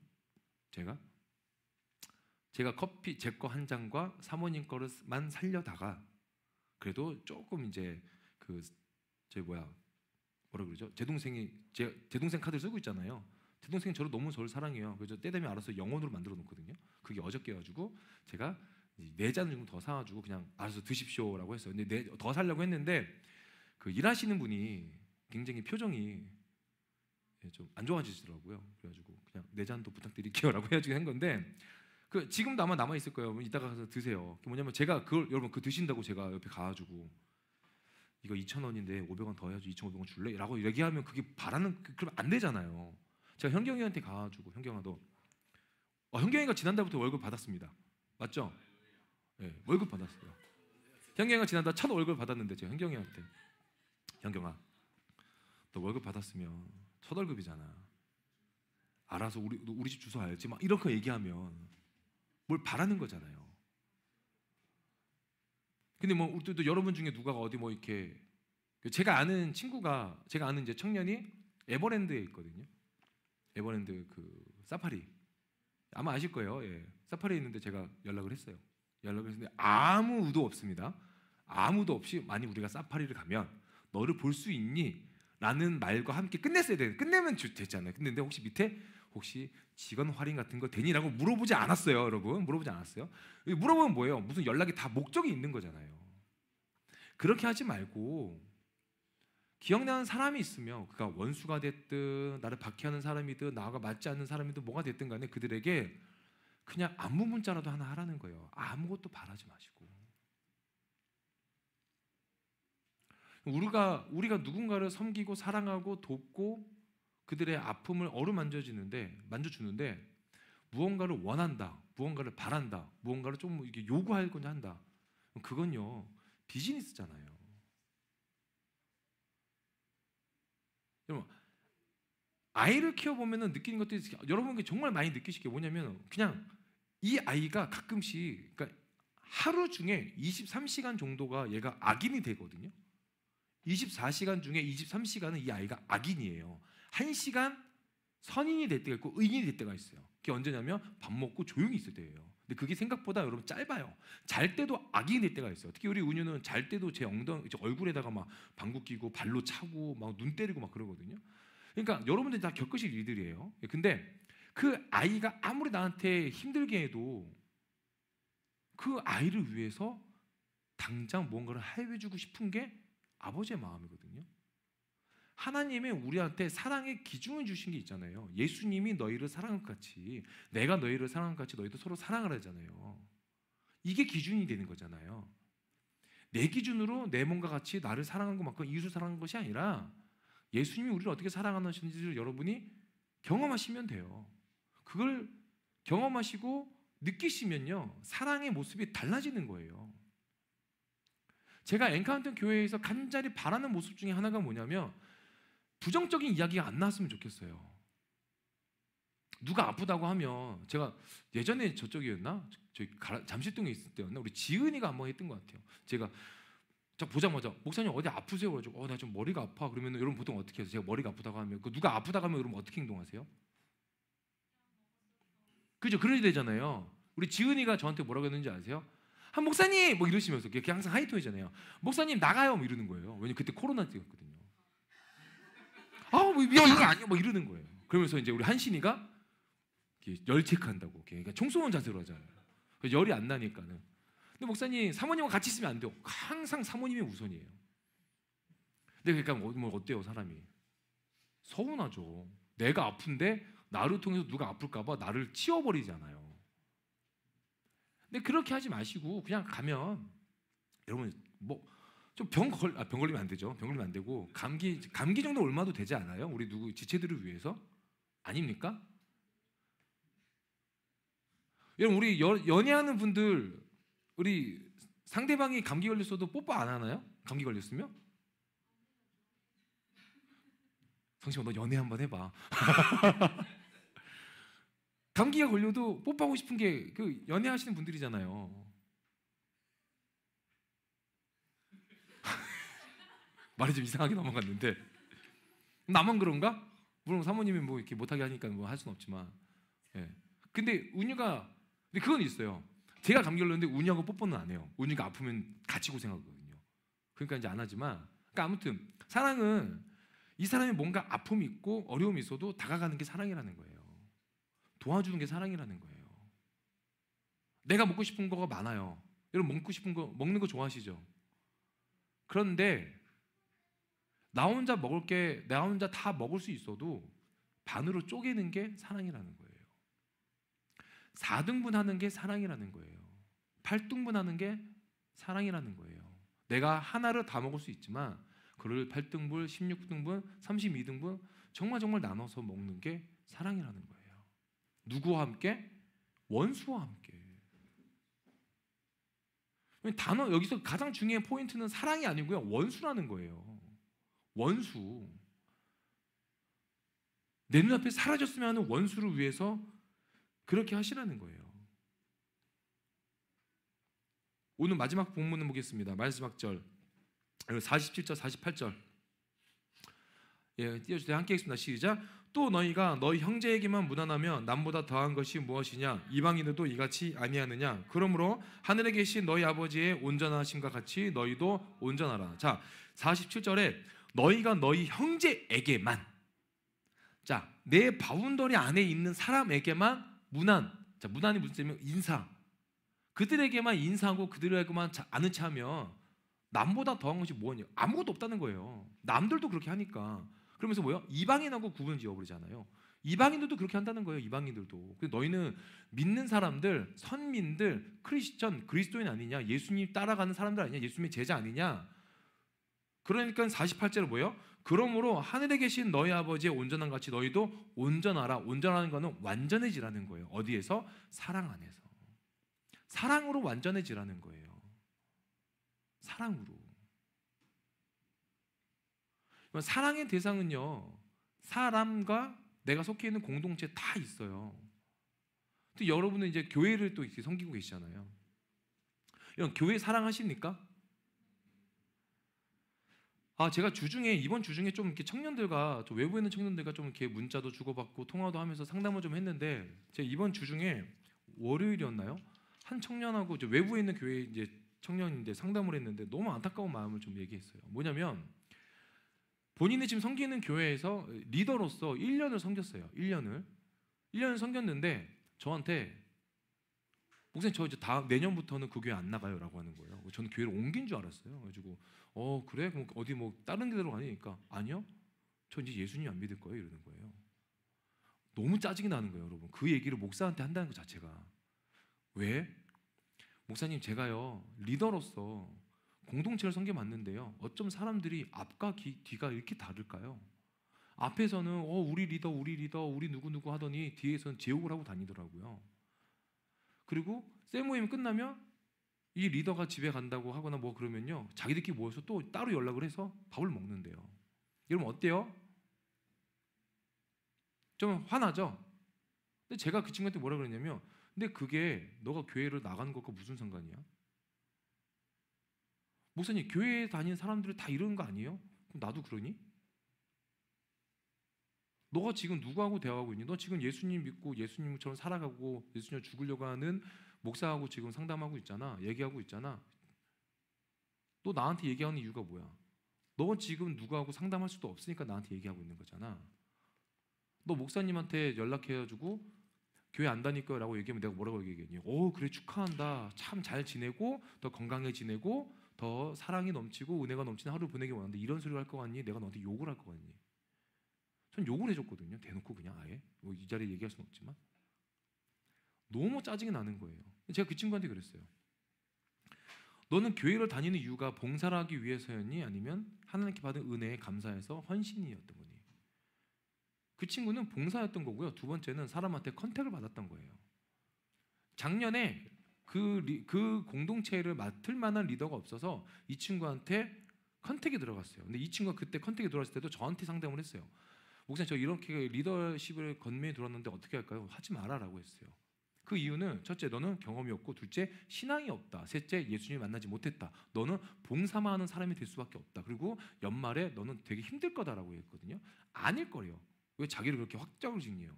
Speaker 1: 제가 커피 제 거 한 잔과 사모님 거를만 살려다가 그래도 조금 이제 뭐라 그러죠? 제 동생 카드를 쓰고 있잖아요. 제 동생이 저를 사랑해요. 그래서 때 되면 알아서 영혼으로 만들어 놓거든요. 그게 어저께 가지고 제가 4잔 정도 더 사가지고 그냥 알아서 드십시오라고 했어요. 근데 더 살려고 했는데 그 일하시는 분이 굉장히 표정이 좀 안 좋아지시더라고요. 그래가지고 그냥 4잔도 부탁드릴게요라고 해가지고 한 건데 지금도 아마 남아 있을 거예요. 이따가 가서 드세요. 뭐냐면 제가 그걸 여러분 드신다고 제가 옆에 가가지고 이거 2,000원인데 500원 더 해야지 2,500원 줄래? 라고 얘기하면 그게 그러면 안 되잖아요. 제가 현경이한테 가가지고 현경아 너 현경이가 지난달부터 월급 받았습니다. 맞죠? 네, 월급 받았어요. 현경이가 지난달 첫 월급 받았는데 제가 현경이한테 현경아 너 월급 받았으면 첫 월급이잖아. 알아서 우리 집 주소 알지? 막 이렇게 얘기하면 뭘 바라는 거잖아요. 근데 또 여러분 중에 누가 어디 이렇게 제가 아는 이제 청년이 에버랜드에 있거든요. 에버랜드 사파리 아마 아실 거예요. 예. 사파리에 있는데 제가 연락을 했어요. 연락을 했는데 아무 의도 없습니다. 아무도 없이 만약 우리가 사파리를 가면 너를 볼 수 있니? 라는 말과 함께 끝냈어야 돼. 끝내면 됐잖아요. 근데 혹시 밑에 혹시 직원 할인 같은 거 되니? 라고 물어보지 않았어요. 여러분 물어보지 않았어요. 물어보면 뭐예요? 무슨 연락이 다 목적이 있는 거잖아요. 그렇게 하지 말고 기억나는 사람이 있으면 그가 원수가 됐든 나를 박해하는 사람이든 나와 맞지 않는 사람이든 뭐가 됐든 간에 그들에게 그냥 안부 문자라도 하나 하라는 거예요. 아무것도 바라지 마시고. 우리가 누군가를 섬기고 사랑하고 돕고 그들의 아픔을 만져주는데 무언가를 원한다, 무언가를 바란다, 무언가를 좀 이렇게 요구하거나 한다. 그건요 비즈니스잖아요. 여러분 아이를 키워보면 느끼는 것들이 여러분께 정말 많이 느끼실 게 뭐냐면 그냥 이 아이가 가끔씩 그러니까 하루 중에 23시간 정도가 얘가 악인이 되거든요. 24시간 중에 23시간은 이 아이가 악인이에요. 1시간 선인이 될 때가 있고 의인이 될 때가 있어요. 그게 언제냐면 밥 먹고 조용히 있을 때예요. 근데 그게 생각보다 여러분 짧아요. 잘 때도 악인이 될 때가 있어요. 특히 우리 은유는 잘 때도 제 얼굴에다가 막 방구 끼고 발로 차고 막 눈 때리고 막 그러거든요. 그러니까 여러분들이 다 겪으실 일들이에요. 근데 그 아이가 아무리 나한테 힘들게 해도 그 아이를 위해서 당장 뭔가를 해주고 싶은 게 아버지의 마음이거든요. 하나님이 우리한테 사랑의 기준을 주신 게 있잖아요. 예수님이 너희를 사랑한 것 같이 내가 너희를 사랑한 것 같이 너희도 서로 사랑을 하잖아요. 이게 기준이 되는 거잖아요. 내 기준으로 내 몸과 같이 나를 사랑한 것만큼 이웃을 사랑한 것이 아니라 예수님이 우리를 어떻게 사랑하시는지를 여러분이 경험하시면 돼요. 그걸 경험하시고 느끼시면요 사랑의 모습이 달라지는 거예요. 제가 엔카운터 교회에서 간절히 바라는 모습 중에 하나가 뭐냐면 부정적인 이야기가 안 나왔으면 좋겠어요. 누가 아프다고 하면 제가 예전에 저쪽이었나? 저희 잠실동에 있을 때였나? 우리 지은이가 한번 했던 것 같아요. 제가 보자마자 목사님 어디 아프세요? 그래가지고 나 좀 머리가 아파. 그러면 여러분 보통 어떻게 해요? 제가 머리가 아프다고 하면 누가 아프다고 하면 여러분 어떻게 행동하세요? 그죠? 그래야 되잖아요. 우리 지은이가 저한테 뭐라고 했는지 아세요? 목사님 뭐 이러시면서 그게 항상 하이톤이잖아요. 목사님 나가요 뭐 이러는 거예요. 왜냐면 그때 코로나 때였거든요. 뭐 이거 아니야 뭐 이러는 거예요. 그러면서 이제 우리 한신이가 열 체크한다고 그러니까 총쏘는 자세로 하잖아요. 열이 안 나니까는. 근데 목사님 사모님과 같이 있으면 안 돼요. 항상 사모님이 우선이에요. 근데 그러니까 뭐 어때요 사람이? 서운하죠. 내가 아픈데 나를 통해서 누가 아플까봐 나를 치워버리잖아요. 근데 그렇게 하지 마시고 그냥 가면 여러분 뭐 좀 병 걸리면 안 되죠. 병 걸리면 안 되고 감기 정도 옮아도 되지 않아요? 우리 누구 지체들을 위해서 아닙니까? 여러분 우리 연애하는 분들 우리 상대방이 감기 걸렸어도 뽀뽀 안 하나요? 감기 걸렸으면? 성심아 너 연애 한번 해봐. 감기가 걸려도 뽀뽀하고 싶은 게 그 연애하시는 분들이잖아요. 말이 좀 이상하게 넘어갔는데 나만 그런가? 물론 사모님이 뭐 이렇게 못하게 하니까 뭐 할 수는 없지만, 예. 근데 그건 있어요. 제가 감기 걸렸는데 운이하고 뽀뽀는 안 해요. 운이가 아프면 같이 고생하거든요. 그러니까 이제 안 하지만, 그러니까 아무튼 사랑은 이 사람이 뭔가 아픔이 있고 어려움이 있어도 다가가는 게 사랑이라는 거예요. 도와주는 게 사랑이라는 거예요. 내가 먹고 싶은 거가 많아요. 여러분 먹고 싶은 거 먹는 거 좋아하시죠? 그런데 나 혼자 다 먹을 수 있어도 반으로 쪼개는 게 사랑이라는 거예요. 4등분하는 게 사랑이라는 거예요. 8등분하는 게 사랑이라는 거예요. 내가 하나를 다 먹을 수 있지만 그걸 8등분, 16등분, 32등분 정말 나눠서 먹는 게 사랑이라는 거예요. 누구와 함께? 원수와 함께. 단어 여기서 가장 중요한 포인트는 사랑이 아니고요. 원수라는 거예요. 원수. 내 눈앞에 사라졌으면 하는 원수를 위해서 그렇게 하시라는 거예요. 오늘 마지막 본문을 보겠습니다. 마지막 절 47절 48절 띄워주세요. 함께 읽습니다. 시작. 또 너희가 너희 형제에게만 무난하면 남보다 더한 것이 무엇이냐? 이방인들도 이같이 아니하느냐? 그러므로 하늘에 계신 너희 아버지의 온전하심과 같이 너희도 온전하라. 자, 47절에 너희가 너희 형제에게만, 자, 내 바운더리 안에 있는 사람에게만 무난. 자, 무난이 무슨 뜻이냐면 인사. 그들에게만 인사하고 그들에게만 아는 체 하면 남보다 더한 것이 뭐냐? 아무것도 없다는 거예요. 남들도 그렇게 하니까. 그러면서 뭐요? 이방인하고 구분을 지어버리잖아요. 이방인들도 그렇게 한다는 거예요. 이방인들도. 그래서 너희는 믿는 사람들, 선민들, 크리스천, 그리스도인 아니냐? 예수님 따라가는 사람들 아니냐? 예수님의 제자 아니냐? 그러니까 48절에 뭐예요? 그러므로 하늘에 계신 너희 아버지의 온전한 같이 너희도 온전하라. 온전하는 것은 완전해지라는 거예요. 어디에서? 사랑 안에서. 사랑으로 완전해지라는 거예요. 사랑으로. 사랑의 대상은요, 사람과 내가 속해 있는 공동체 다 있어요. 또 여러분은 이제 교회를 또 이렇게 섬기고 계시잖아요. 이런 교회 사랑하십니까? 제가 이번 주중에 좀 이렇게 청년들과, 좀 외부에 있는 청년들과 좀 이렇게 문자도 주고받고 통화도 하면서 상담을 좀 했는데, 제가 이번 주중에 월요일이었나요? 한 청년하고 이제 외부에 있는 교회 이제 청년인데 상담을 했는데 너무 안타까운 마음을 좀 얘기했어요. 뭐냐면 본인이 지금 섬기는 교회에서 리더로서 1년을 섬겼어요. 1년을 섬겼는데 저한테 목사님 저 이제 내년부터는 그 교회 안 나가요라고 하는 거예요. 저는 교회를 옮긴 줄 알았어요. 그래가지고 그래? 그럼 어디 뭐 다른 데로 가니까 아니요. 저 이제 예수님 안 믿을 거예요 이러는 거예요. 너무 짜증이 나는 거예요, 여러분. 그 얘기를 목사한테 한다는 것 자체가. 왜? 목사님 제가요 리더로서 공동체를 섬겨봤는데요, 어쩜 사람들이 앞과 뒤가 이렇게 다를까요? 앞에서는 우리 리더 우리 누구누구 하더니 뒤에서는 제욕을 하고 다니더라고요. 그리고 셀 모임 끝나면 이 리더가 집에 간다고 하거나 뭐 그러면요, 자기들끼리 모여서 또 따로 연락을 해서 밥을 먹는데요. 여러분 어때요? 좀 화나죠? 근데 제가 그 친구한테 뭐라 그랬냐면, 근데 그게 너가 교회를 나가는 것과 무슨 상관이야? 목사님 교회에 다니는 사람들이 다 이런 거 아니에요? 그럼 나도 그러니? 너가 지금 누구하고 대화하고 있니? 너 지금 예수님 믿고 예수님처럼 살아가고 예수님 죽으려고 하는 목사하고 지금 상담하고 있잖아. 얘기하고 있잖아. 너 나한테 얘기하는 이유가 뭐야? 너 지금 누구하고 상담할 수도 없으니까 나한테 얘기하고 있는 거잖아. 너 목사님한테 연락해가지고 교회 안 다닐 거라고 얘기하면 내가 뭐라고 얘기하겠니? 그래 축하한다. 참 잘 지내고 더 건강해 지내고 더 사랑이 넘치고 은혜가 넘치는 하루 보내기 원하는데 이런 소리를 할 거 같니? 내가 너한테 욕을 할 거 같니? 전 욕을 해줬거든요. 대놓고 그냥 아예 이 자리에 얘기할 수는 없지만 너무 짜증이 나는 거예요. 제가 그 친구한테 그랬어요. 너는 교회를 다니는 이유가 봉사를 하기 위해서였니? 아니면 하나님께 받은 은혜에 감사해서 헌신이었던 거니? 그 친구는 봉사였던 거고요. 두 번째는 사람한테 컨택을 받았던 거예요. 작년에 그 공동체를 맡을 만한 리더가 없어서 이 친구한테 컨택이 들어갔어요. 근데 이 친구가 그때 컨택이 들어왔을 때도 저한테 상담을 했어요. 목사님 저 이렇게 리더십을 건면에 들었는데 어떻게 할까요? 하지 마라라고 했어요. 그 이유는 첫째 너는 경험이 없고, 둘째 신앙이 없다, 셋째 예수님 만나지 못했다, 너는 봉사만 하는 사람이 될 수밖에 없다, 그리고 연말에 너는 되게 힘들 거다라고 했거든요. 아닐 거래요. 왜 자기를 그렇게 확정을 짓냐요.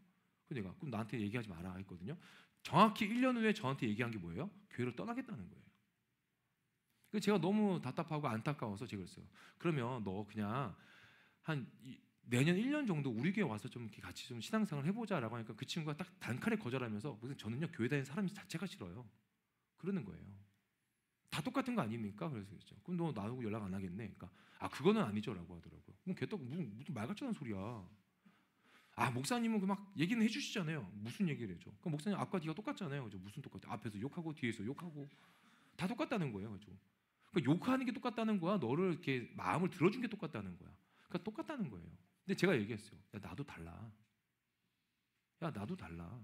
Speaker 1: 그래서 내가 그럼 나한테 얘기하지 마라 했거든요. 정확히 1년 후에 저한테 얘기한 게 뭐예요? 교회를 떠나겠다는 거예요. 그래서 제가 너무 답답하고 안타까워서 제가 그랬어요. 그러면 너 그냥 내년 1년 정도 우리 교회 와서 좀 이렇게 같이 좀 신앙생활 해보자라고 하니까 그 친구가 딱 단칼에 거절하면서 무슨 저는요 교회 다니는 사람 자체가 싫어요. 그러는 거예요. 다 똑같은 거 아닙니까? 그래서 그랬죠. 그럼 너 나하고 연락 안 하겠네. 그러니까 그거는 아니죠라고 하더라고요. 그럼 걔 또 무슨 말 같지 않은 소리야. 목사님은 막 얘기는 해주시잖아요. 무슨 얘기를 해줘? 그럼 목사님 앞과 뒤가 똑같잖아요. 그죠? 무슨 똑같아? 앞에서 욕하고 뒤에서 욕하고 다 똑같다는 거예요. 그죠? 그러니까 욕하는 게 똑같다는 거야. 너를 이렇게 마음을 들어준 게 똑같다는 거야. 그러니까 똑같다는 거예요. 근데 제가 얘기했어요. 야 나도 달라. 야 나도 달라.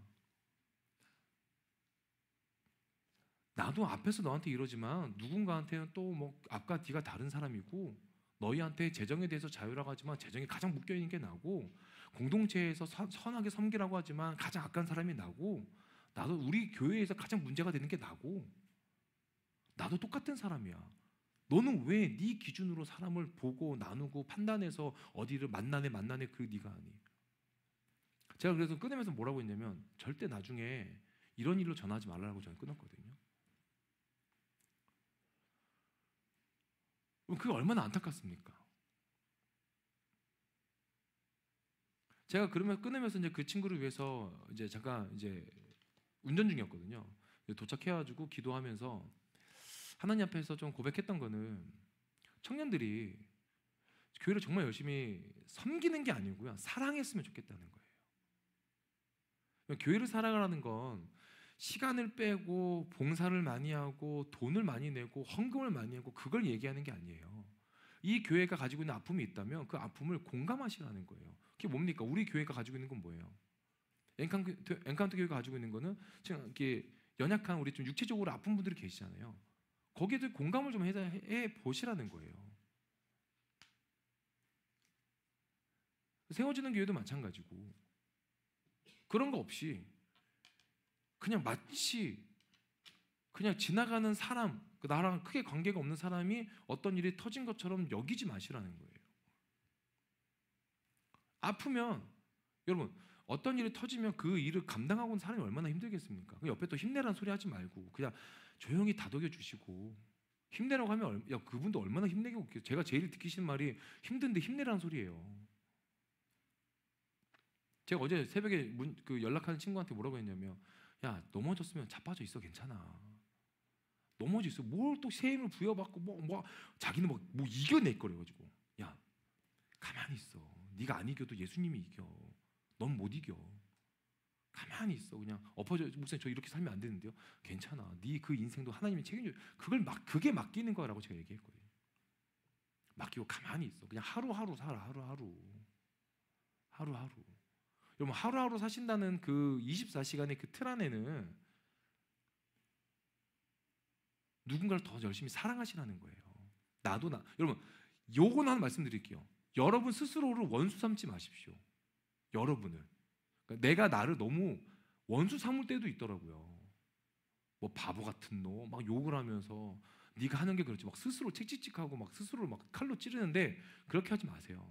Speaker 1: 나도 앞에서 너한테 이러지만 누군가한테는 또 뭐 앞과 뒤가 다른 사람이고, 너희한테 재정에 대해서 자유라고 하지만 재정이 가장 묶여있는 게 나고, 공동체에서 선하게 섬기라고 하지만 가장 악한 사람이 나고, 나도 우리 교회에서 가장 문제가 되는 게 나고, 나도 똑같은 사람이야. 너는 왜 네 기준으로 사람을 보고 나누고 판단해서 어디를 만나네 그 네가 아니? 제가 그래서 끊으면서 뭐라고 했냐면 절대 나중에 이런 일로 전화하지 말라고 저는 끊었거든요. 그럼 그게 얼마나 안타깝습니까? 제가 그러면 끊으면서 이제 그 친구를 위해서 이제 잠깐 이제 운전 중이었거든요. 도착해가지고 기도하면서 하나님 앞에서 좀 고백했던 거는 청년들이 교회를 정말 열심히 섬기는 게 아니고요, 사랑했으면 좋겠다는 거예요. 교회를 살아가라는 건 시간을 빼고 봉사를 많이 하고 돈을 많이 내고 헌금을 많이 하고 그걸 얘기하는 게 아니에요. 이 교회가 가지고 있는 아픔이 있다면 그 아픔을 공감하시라는 거예요. 그게 뭡니까? 우리 교회가 가지고 있는 건 뭐예요? 엔카운트 교회가 가지고 있는 거는 지금 이렇게 연약한 우리 좀 육체적으로 아픈 분들이 계시잖아요. 거기에도 공감을 좀 해 보시라는 거예요. 세워지는 교회도 마찬가지고 그런 거 없이 그냥 마치 그냥 지나가는 사람, 나랑 크게 관계가 없는 사람이 어떤 일이 터진 것처럼 여기지 마시라는 거예요. 아프면 여러분 어떤 일이 터지면 그 일을 감당하고 있는 사람이 얼마나 힘들겠습니까? 옆에 또 힘내라는 소리 하지 말고 그냥 조용히 다독여 주시고 힘내라고 하면 야 그분도 얼마나 힘내게 웃겨요. 제가 제일 듣기 싫은 말이 힘든데 힘내라는 소리예요. 제가 어제 새벽에 연락하는 친구한테 뭐라고 했냐면 야 넘어졌으면 자빠져 있어 괜찮아. 넘어져 있어. 뭘 또 새 힘을 부여받고 뭐 자기는 뭐 이겨낼 거래 가지고 야 가만히 있어. 네가 안 이겨도 예수님이 이겨. 넌 못 이겨. 가만히 있어. 그냥 엎어져. 목사님 저 이렇게 살면 안 되는데요. 괜찮아. 네 그 인생도 하나님이 책임져. 그게 맡기는 거라고 제가 얘기했거든요. 맡기고 가만히 있어. 그냥 하루하루 살아. 하루하루. 여러분 하루하루 사신다는 그 24시간의 그 틀 안에는 누군가를 더 열심히 사랑하시라는 거예요. 여러분 요건 하나 말씀드릴게요. 여러분 스스로를 원수 삼지 마십시오. 여러분을. 그러니까 내가 나를 너무 원수 삼을 때도 있더라고요. 뭐 바보 같은 놈 막 욕을 하면서 네가 하는 게 그렇지 막 스스로 책찍찍하고 막 스스로를 막 칼로 찌르는데 그렇게 하지 마세요.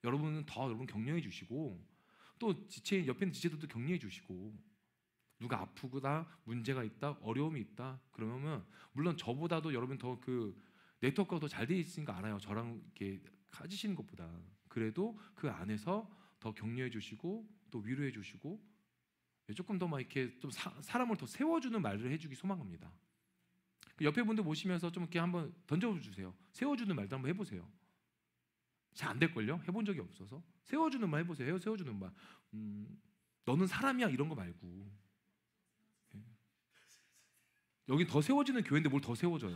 Speaker 1: 여러분은 더 여러분 격려해 주시고 또 옆에 있는 지체들도 격려해 주시고 누가 아프거나 문제가 있다 어려움이 있다 그러면 물론 저보다도 여러분 더 그 네트워크가 더 잘 돼 있으니까 알아요. 저랑 이렇게 가지시는 것보다 그래도 그 안에서 더 격려해 주시고 또 위로해 주시고 조금 더 막 이렇게 좀 사람을 더 세워주는 말을 해주기 소망합니다. 옆에 분들 보시면서 좀 이렇게 한번 던져주세요. 세워주는 말도 한번 해보세요. 잘 안 될걸요? 해본 적이 없어서 세워주는 말 해보세요. 세워주는 말. 너는 사람이야 이런 거 말고 여기 더 세워지는 교회인데 뭘 더 세워져요?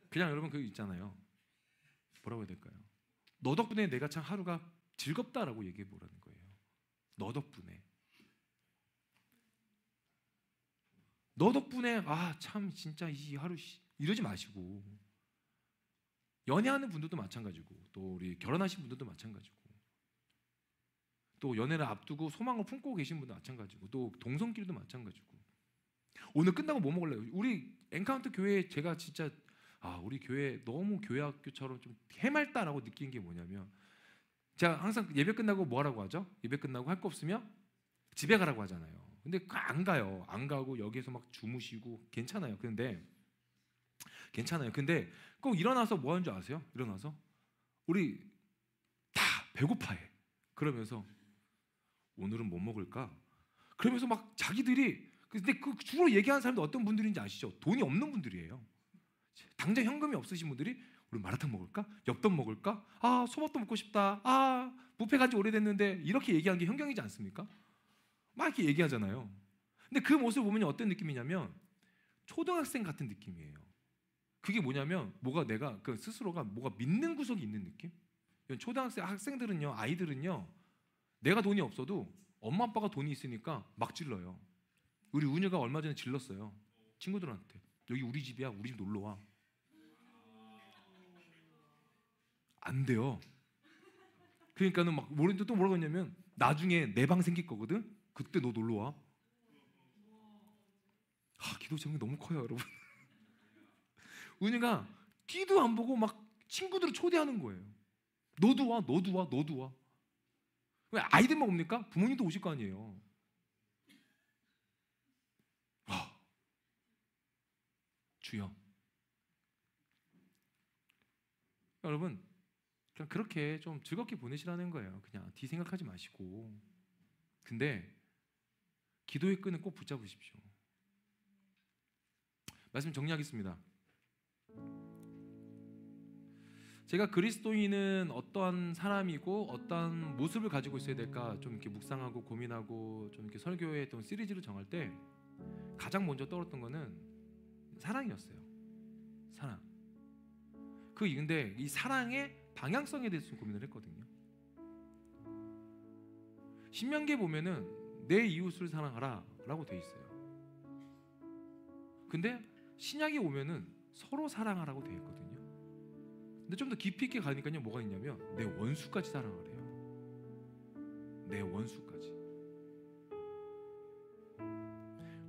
Speaker 1: 그냥 여러분 그 있잖아요. 뭐라고 해야 될까요? 너 덕분에 내가 참 하루가 즐겁다라고 얘기해 보라는 거예요. 너 덕분에. 너 덕분에 아 참 진짜 이 하루 이러지 마시고 연애하는 분들도 마찬가지고 또 우리 결혼하신 분들도 마찬가지고 또 연애를 앞두고 소망을 품고 계신 분도 마찬가지고 또 동성끼리도 마찬가지고 오늘 끝나고 뭐 먹을래요? 우리 엔카운트 교회 제가 진짜 우리 교회 너무 교회학교처럼 좀 해맑다라고 느낀 게 뭐냐면 제가 항상 예배 끝나고 뭐 하라고 하죠? 예배 끝나고 할 거 없으면 집에 가라고 하잖아요. 근데 안 가요. 안 가고 여기서 막 주무시고 괜찮아요. 근데 꼭 일어나서 뭐 하는 줄 아세요? 일어나서 우리 다 배고파해. 그러면서 오늘은 뭐 먹을까? 그러면서 막 자기들이 근데 그 주로 얘기하는 사람들 어떤 분들인지 아시죠? 돈이 없는 분들이에요. 당장 현금이 없으신 분들이 우리 마라탕 먹을까? 엽떡 먹을까? 소밥도 먹고 싶다. 뷔페 간지 오래됐는데 이렇게 얘기하는 게 현경이지 않습니까? 막 이렇게 얘기하잖아요. 근데 그 모습을 보면 어떤 느낌이냐면 초등학생 같은 느낌이에요. 그게 뭐냐면 내가 그 스스로가 뭐가 믿는 구석이 있는 느낌? 학생들은요, 아이들은요, 내가 돈이 없어도 엄마 아빠가 돈이 있으니까 막 질러요. 우리 은유가 얼마 전에 질렀어요. 친구들한테 여기 우리 집이야, 우리 집 놀러 와. 안 돼요. 그러니까는 막 모르는데 또 뭐라고 했냐면 나중에 내 방 생길 거거든. 그때 너 놀러 와. 기도 제목이 너무 커요, 여러분. 은유가 뒤도 안 보고 막 친구들을 초대하는 거예요. 너도 와, 너도 와, 너도 와. 왜 아이들만 옵니까? 부모님도 오실 거 아니에요. 주여. 여러분, 그냥 그렇게 좀 즐겁게 보내시라는 거예요. 그냥 뒤 생각하지 마시고. 근데 기도의 끈은 꼭 붙잡으십시오. 말씀 정리하겠습니다. 제가 그리스도인은 어떠한 사람이고 어떠한 모습을 가지고 있어야 될까 좀 이렇게 묵상하고 고민하고 좀 이렇게 설교의 어떤 시리즈를 정할 때 가장 먼저 떠올랐던 거는 사랑이었어요. 사랑. 근데 이 사랑의 방향성에 대해서 좀 고민을 했거든요. 신명기에 보면은 내 이웃을 사랑하라라고 돼 있어요. 근데 신약에 오면은 서로 사랑하라고 돼 있거든요. 근데 좀 더 깊이 있게 가니까요, 뭐가 있냐면 내 원수까지 사랑하래요. 내 원수까지.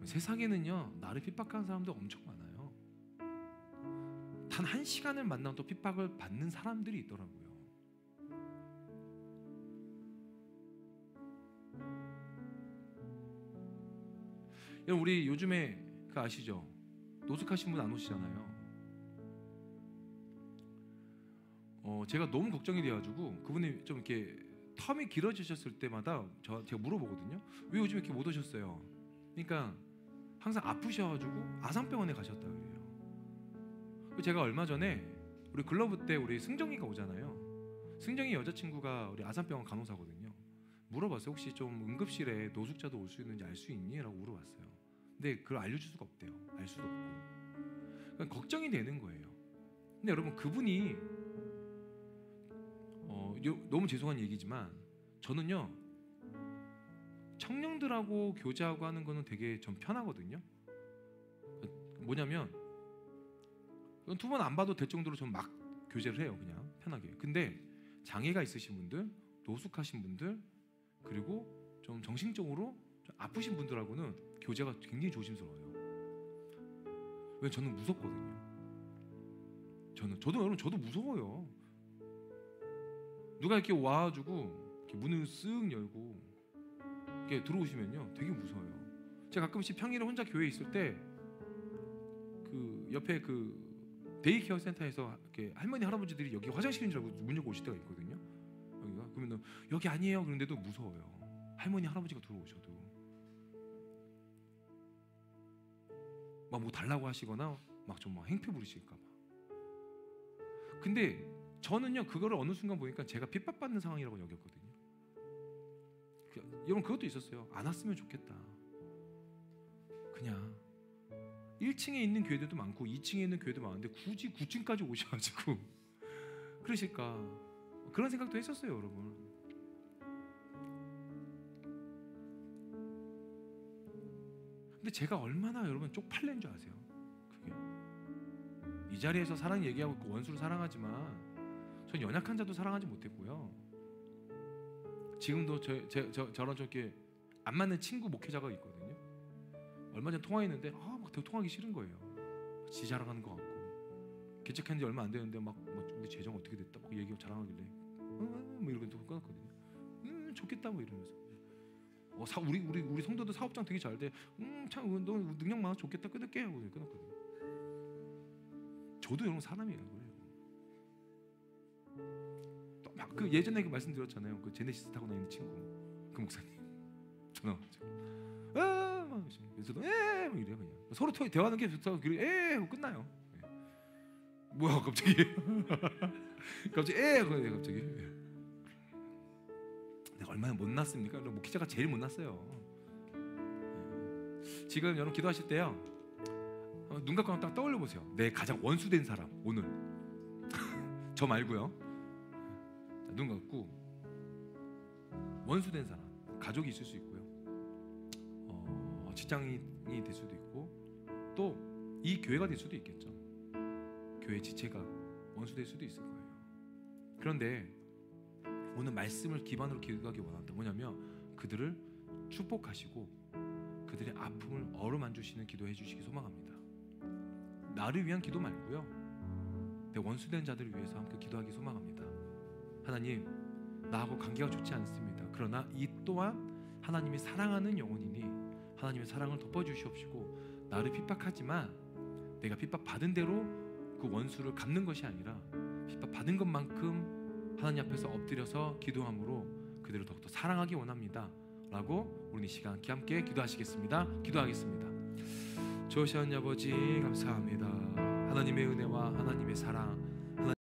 Speaker 1: 세상에는요, 나를 핍박하는 사람들 엄청 많아요. 단 한 시간을 만나도 핍박을 받는 사람들이 있더라고요. 여러분, 우리 요즘에 아시죠? 노숙하신 분 안 오시잖아요. 제가 너무 걱정이 돼가지고 그분이 좀 이렇게 텀이 길어지셨을 때마다 제가 물어보거든요. 왜 요즘 이렇게 못 오셨어요? 그러니까 항상 아프셔가지고 아산병원에 가셨다 그래요. 제가 얼마 전에 우리 글러브 때 우리 승정이가 오잖아요. 승정이 여자친구가 우리 아산병원 간호사거든요. 물어봤어요. 혹시 좀 응급실에 노숙자도 올 수 있는지 알 수 있니? 라고 물어봤어요. 근데 그걸 알려줄 수가 없대요. 알 수도 없고. 그러니까 걱정이 되는 거예요. 근데 여러분, 그분이 너무 죄송한 얘기지만 저는요, 청년들하고 교제하고 하는 거는 되게 좀 편하거든요. 뭐냐면 두 번 안 봐도 될 정도로 좀 막 교제를 해요. 그냥 편하게. 근데 장애가 있으신 분들, 노숙하신 분들, 그리고 좀 정신적으로 좀 아프신 분들하고는 교제가 굉장히 조심스러워요. 왜? 저는 무섭거든요. 저도 무서워요. 누가 이렇게 와가지고 이렇게 문을 쓱 열고 이렇게 들어오시면요, 되게 무서워요. 제가 가끔씩 평일에 혼자 교회에 있을 때 그 옆에 그 데이케어 센터에서 이렇게 할머니 할아버지들이 여기 화장실인 줄 알고 문 열고 오실 때가 있거든요. 여기가 그러면 여기 아니에요. 그런데도 무서워요. 할머니 할아버지가 들어오셔도 막 뭐 달라고 하시거나 막 좀 막 행패 부리실까 봐. 근데 저는요, 그거를 어느 순간 보니까 제가 핍박받는 상황이라고 여겼거든요. 여러분, 그것도 있었어요. 안 왔으면 좋겠다. 그냥 1층에 있는 교회들도 많고 2층에 있는 교회도 많은데 굳이 9층까지 오셔가지고 그러실까, 그런 생각도 했었어요. 여러분, 근데 제가 얼마나 여러분 쪽팔린 줄 아세요? 그게 이 자리에서 사랑 얘기하고 있고 원수를 사랑하지만 전 연약한 자도 사랑하지 못했고요. 지금도 저런 저렇게 안 맞는 친구 목회자가 있거든요. 얼마 전에 통화했는데 막 되게 통화하기 싫은 거예요. 지 자랑하는 것 같고, 개척한 지 얼마 안 되는데 막 우리 재정 어떻게 됐다 막 얘기하고 자랑하길래 뭐 이러고 또 끊었거든요. 좋겠다 뭐 이러면서 우리 성도들 사업장 되게 잘 돼. 참 너 능력 많아 좋겠다 끊을게 하고 끊었거든요. 저도 여러분 사람이에요. 또 막 그 예전에 그 말씀드렸잖아요. 그 제네시스 타고 다니는 친구, 그 목사님 전화 와가지고 그래서도 막 이래요. 그냥 서로 대화하는 게 좋다고 그래 하고 끝나요. 뭐야 갑자기 갑자기 하고 갑자기. 내가 얼마나 못났습니까? 목회자가 제일 못났어요. 지금 여러분 기도하실 때요, 눈 감고 딱 떠올려 보세요. 내 가장 원수된 사람 오늘 저 말고요. 자, 눈 감고 원수된 사람, 가족이 있을 수 있고요, 직장인이 될 수도 있고, 또 이 교회가 될 수도 있겠죠. 교회 지체가 원수될 수도 있을 거예요. 그런데 오늘 말씀을 기반으로 기도하기 원한다. 뭐냐면 그들을 축복하시고 그들의 아픔을 어루만지시는 기도해 주시기 소망합니다. 나를 위한 기도 말고요, 내 원수된 자들을 위해서 함께 기도하기 소망합니다. 하나님, 나하고 관계가 좋지 않습니다. 그러나 이 또한 하나님이 사랑하는 영혼이니 하나님의 사랑을 덮어주시옵시고, 나를 핍박하지만 내가 핍박받은 대로 그 원수를 갚는 것이 아니라 핍박받은 것만큼 하나님 앞에서 엎드려서 기도함으로 그들을 더욱더 사랑하기 원합니다 라고 우리 이 시간 함께 기도하시겠습니다. 기도하겠습니다. 좋으신 아버지 감사합니다. 하나님의 은혜와 하나님의 사랑,